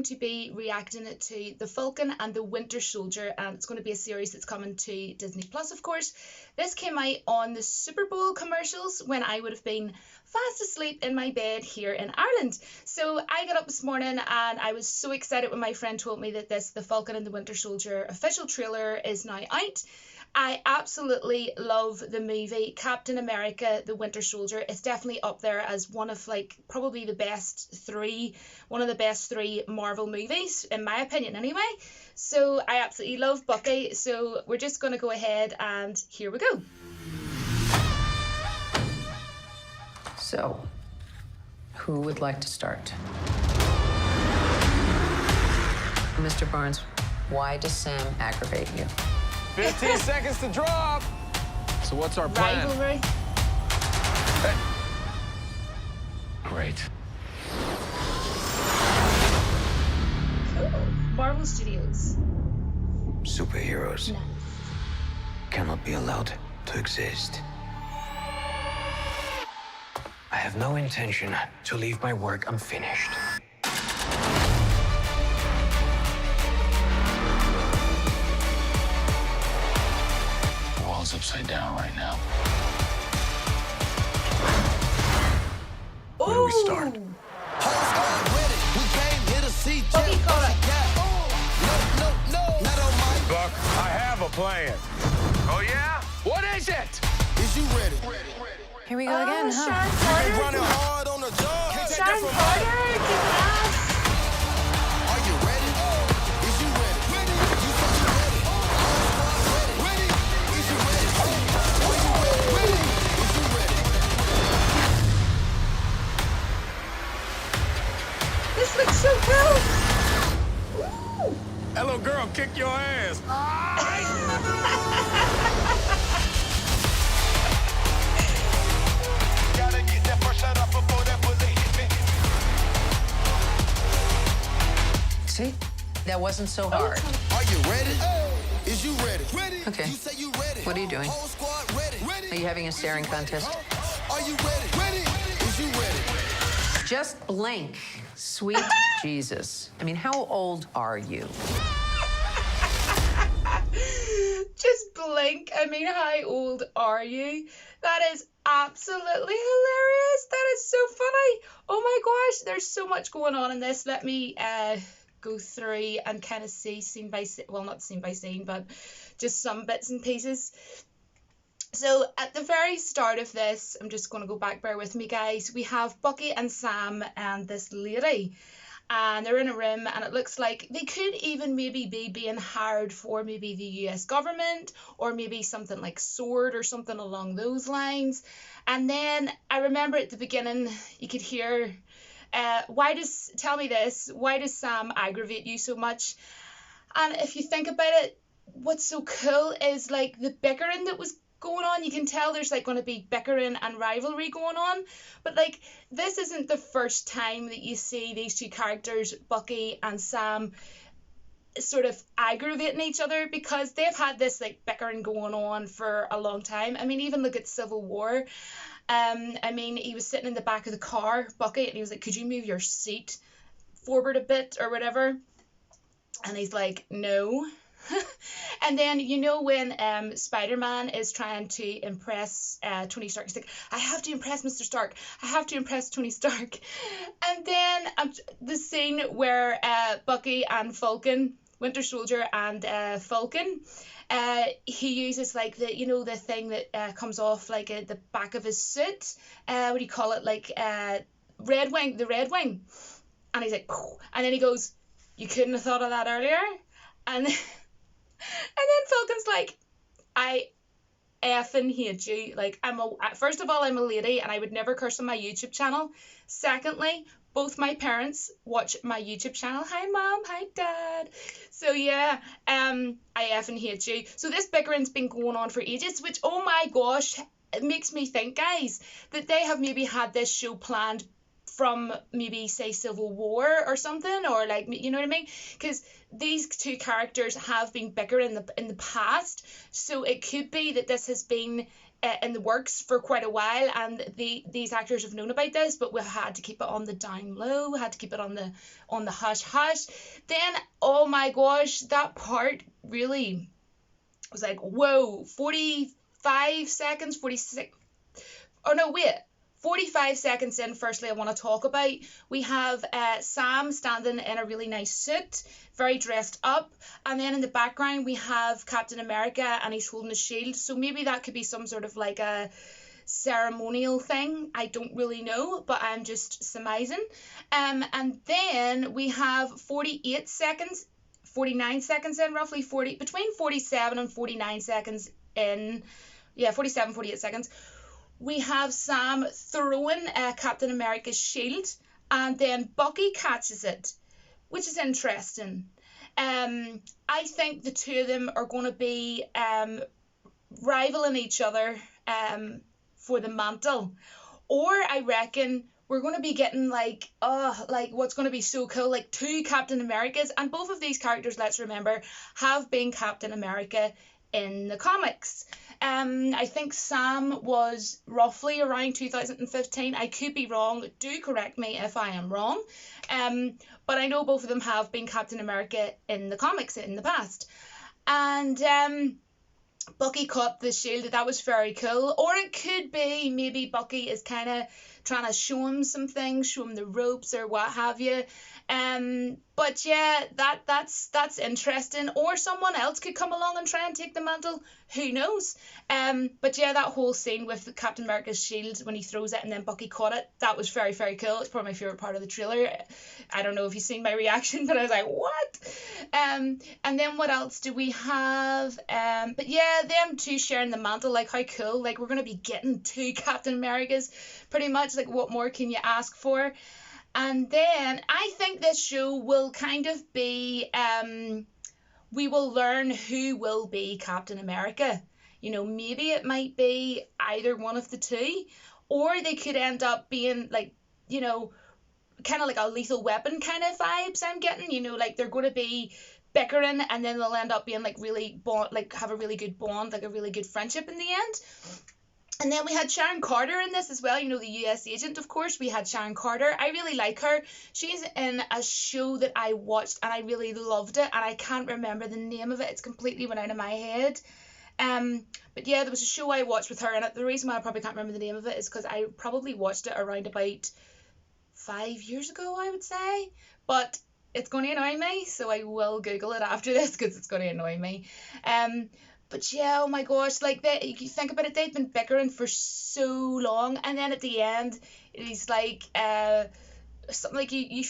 to be reacting to The Falcon and the Winter Soldier, and it's going to be a series that's coming to Disney Plus, of course. This came out on the Super Bowl commercials when I would have been fast asleep in my bed here in Ireland. So I got up this morning and I was so excited when my friend told me that The Falcon and the Winter Soldier official trailer is now out. I absolutely love the movie Captain America, the Winter Soldier. It's definitely up there as one of probably one of the best three Marvel movies, in my opinion anyway. So I absolutely love Bucky. So we're just going to go ahead and here we go. So, who would like to start? Mr. Barnes, why does Sam aggravate you? 15 seconds to drop. So what's our plan? Rivalry. Hey. Great. Cool. Marvel Studios. Superheroes Nice. cannot be allowed to exist. I have no intention to leave my work unfinished. The world's upside down right now. Where do we start? Bucky caught it. Buck, I have a plan. Oh, yeah? What is it? Is you ready? Here we go again, huh? Sharon Running Carter. hard on the job. Can't take that Sharon from Carter. me. Kick ass. Are you ready? Is you ready? You said you ready. Ready? Is you ready? Are you ready? Is you ready? This looks so cool. That little girl kicked your ass. Gotta get that first shot up before that bullet hit me. See? That wasn't so hard. Are you ready? Is you ready? Ready? Okay. You say you ready. What are you doing? Whole squad ready. Are you having a staring contest? Are you ready? Ready? Is you ready? Just blink. Sweet Jesus. I mean, how old are you? Just blink. I mean, how old are you? That is absolutely hilarious. That is so funny. Oh my gosh, there's so much going on in this. Let me go through and kind of see scene by scene. Well, not scene by scene, but just some bits and pieces. So at the very start of this, I'm just going to go back, bear with me guys, we have Bucky and Sam and this lady, and they're in a room, and it looks like they could even maybe be being hired for maybe the US government, or maybe something like SWORD or something along those lines. And then I remember at the beginning you could hear, why does Sam aggravate you so much? And if you think about it, what's so cool is like the bickering that was going on. You can tell there's like going to be bickering and rivalry going on, but like this isn't the first time that you see these two characters, Bucky and Sam, sort of aggravating each other, because they've had this like bickering going on for a long time. I mean, even look at Civil War. I mean, he was sitting in the back of the car, Bucky, and he was like, could you move your seat forward a bit or whatever? And he's like, no. And then, you know, when Spider-Man is trying to impress Tony Stark, he's like, I have to impress Mr. Stark. I have to impress Tony Stark. And then the scene where Bucky and Falcon, Winter Soldier and Falcon, he uses like the, you know, the thing that comes off like the back of his suit. What do you call it? Like Red Wing, the Red Wing. And he's like, phew. And then he goes, you couldn't have thought of that earlier? And then Falcon's like, I effing hate you. Like, first of all, I'm a lady and I would never curse on my YouTube channel. Secondly, both my parents watch my YouTube channel. Hi mom, hi dad. So yeah, I effing hate you. So this bickering's been going on for ages, which, oh my gosh, it makes me think, guys, that they have maybe had this show planned from maybe say Civil War or something, or like, you know what I mean? Because these two characters have been bickering in the past, so it could be that this has been in the works for quite a while, and these actors have known about this, but we had to keep it on the down low, we had to keep it on the hush hush. Then, oh my gosh, that part really was like, whoa, 45 seconds, 46, oh no, wait, 45 seconds in, firstly, I want to talk about, we have Sam standing in a really nice suit, very dressed up, and then in the background we have Captain America, and he's holding a shield, so maybe that could be some sort of like a ceremonial thing, I don't really know, but I'm just surmising. And then we have 49 seconds in, roughly between 47 and 49 seconds in, 47, 48 seconds, we have Sam throwing Captain America's shield, and then Bucky catches it, which is interesting. I think the two of them are going to be rivaling each other for the mantle, or I reckon we're going to be getting like what's going to be so cool, like two Captain Americas, and both of these characters, let's remember, have been Captain America in the comics. I think Sam was roughly around 2015. I could be wrong. Do correct me if I am wrong. But I know both of them have been Captain America in the comics in the past. And Bucky caught the shield. That was very cool. Or it could be maybe Bucky is kind of trying to show him some things, show him the ropes or what have you. But yeah, that's interesting. Or someone else could come along and try and take the mantle. Who knows? But yeah, that whole scene with Captain America's shield when he throws it and then Bucky caught it, that was very, very cool. It's probably my favourite part of the trailer. I don't know if you've seen my reaction, but I was like, what? And then what else do we have? But yeah, them two sharing the mantle, like how cool. Like we're going to be getting two Captain Americas pretty much. Like what more can you ask for? And then I think this show will kind of be, we will learn who will be Captain America. You know, maybe it might be either one of the two, or they could end up being like, you know, kind of like a Lethal Weapon kind of vibes I'm getting, you know, like they're going to be bickering and then they'll end up being like really have a really good bond, like a really good friendship in the end. And then we had Sharon Carter in this as well, you know, the US agent, of course. We had Sharon Carter. I really like her. She's in a show that I watched and I really loved it, and I can't remember the name of it. It's completely went out of my head. But yeah, there was a show I watched with her in it. The reason why I probably can't remember the name of it is because I probably watched it around about 5 years ago, I would say. But it's going to annoy me, so I will Google it after this because it's going to annoy me. But yeah, oh my gosh, like you think about it, they've been bickering for so long, and then at the end, it's like something like you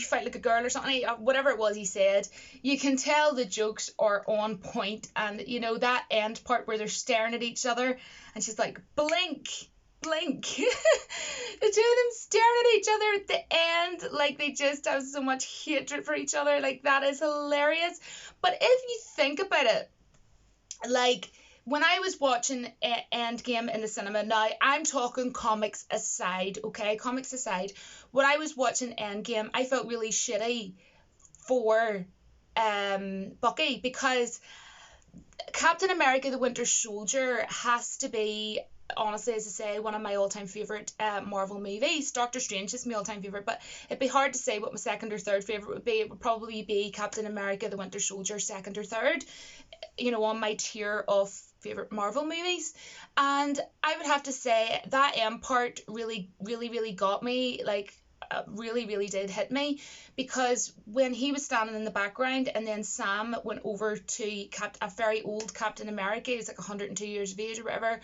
fight like a girl or something, whatever it was he said. You can tell the jokes are on point, and you know that end part where they're staring at each other, and she's like, blink. The two of them staring at each other at the end, like they just have so much hatred for each other. Like that is hilarious. But if you think about it, like when I was watching Endgame in the cinema, now I'm talking comics aside, okay, comics aside, when I was watching Endgame, I felt really shitty for Bucky, because Captain America the Winter Soldier has to be, honestly, as I say, one of my all-time favourite Marvel movies. Doctor Strange is my all-time favourite, but it'd be hard to say what my second or third favourite would be. It would probably be Captain America the Winter Soldier, second or third, you know, on my tier of favourite Marvel movies. And I would have to say that end part really, really, really got me, like, really, really did hit me, because when he was standing in the background and then Sam went over to a very old Captain America, he's like 102 years of age or whatever,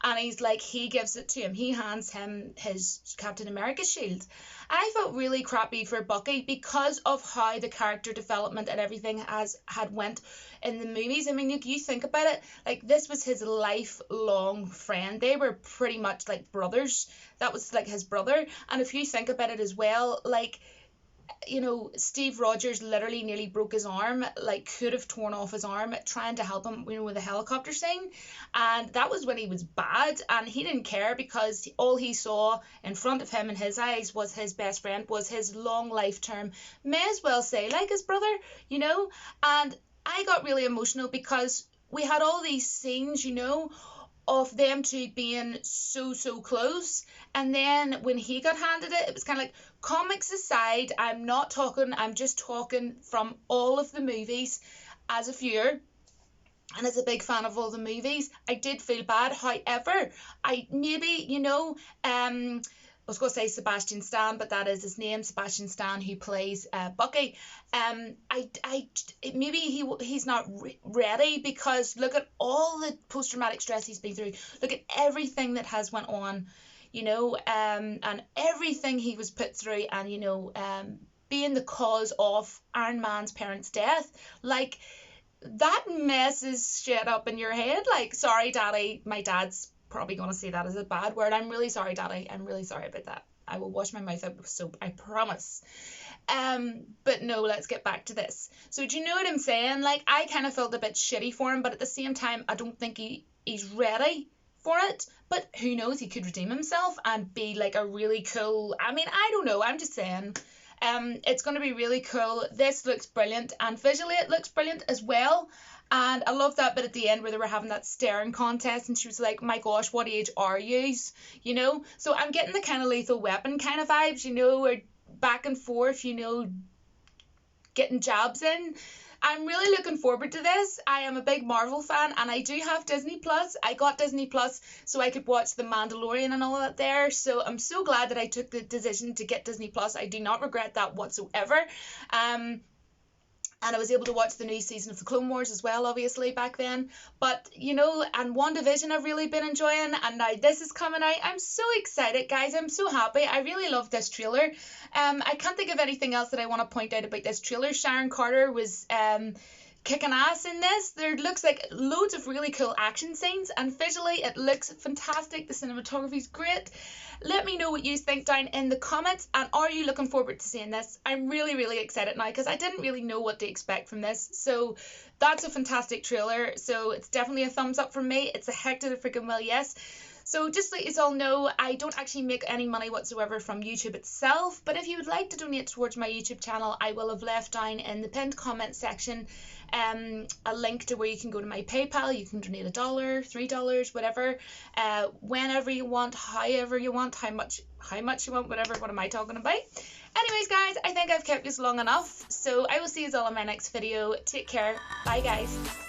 and he's like, he gives it to him, he hands him his Captain America shield. I felt really crappy for Bucky because of how the character development and everything had went in the movies. I mean, if you think about it, like this was his lifelong friend. They were pretty much like brothers. That was like his brother. And if you think about it as well, like, you know, Steve Rogers literally nearly broke his arm, like could have torn off his arm trying to help him, you know, with the helicopter scene. And that was when he was bad, and he didn't care because all he saw in front of him in his eyes was his best friend, was his long life term, may as well say like his brother, you know. And I got really emotional because we had all these scenes, you know, of them two being so close. And then when he got handed it, it was kind of like, comics aside, I'm just talking from all of the movies as a viewer. And as a big fan of all the movies, I did feel bad. However, I was going to say Sebastian Stan, but that is his name, Sebastian Stan, who plays Bucky. Maybe he's not ready, because look at all the post-traumatic stress he's been through. Look at everything that has went on, and everything he was put through, and being the cause of Iron Man's parents' death. Like, that messes shit up in your head. Like, sorry, Daddy, my dad's probably going to say that as a bad word. I'm really sorry, Daddy. I'm really sorry about that. I will wash my mouth out with soap, I promise. But no, let's get back to this. So do you know what I'm saying? Like, I kind of felt a bit shitty for him, but at the same time, I don't think he's ready for it. But who knows? He could redeem himself and be like a really cool... I mean, I don't know. I'm just saying... it's going to be really cool. This looks brilliant, and visually it looks brilliant as well. And I love that bit at the end where they were having that staring contest, and she was like, my gosh, what age are you? So I'm getting the kind of Lethal Weapon kind of vibes, or back and forth, getting jabs in. I'm really looking forward to this. I am a big Marvel fan, and I do have Disney Plus. I got Disney Plus so I could watch The Mandalorian and all of that there. So I'm so glad that I took the decision to get Disney Plus. I do not regret that whatsoever. And I was able to watch the new season of the Clone Wars as well, obviously, back then. But, and WandaVision I've really been enjoying, and now this is coming out. I'm so excited, guys. I'm so happy. I really love this trailer. I can't think of anything else that I want to point out about this trailer. Sharon Carter was kicking ass in this. There looks like loads of really cool action scenes, and visually it looks fantastic. The cinematography is great. Let me know what you think down in the comments, and are you looking forward to seeing this? I'm really excited now, because I didn't really know what to expect from this. So that's a fantastic trailer. So it's definitely a thumbs up from me. It's a heck to the freaking well yes. So just to let you all know, I don't actually make any money whatsoever from YouTube itself, but if you would like to donate towards my YouTube channel, I will have left down in the pinned comment section a link to where you can go to my PayPal. You can donate $1, $3, whatever, whenever you want, however you want, how much you want, whatever. What am I talking about? Anyways, guys, I think I've kept this long enough, so I will see you all in my next video. Take care. Bye, guys.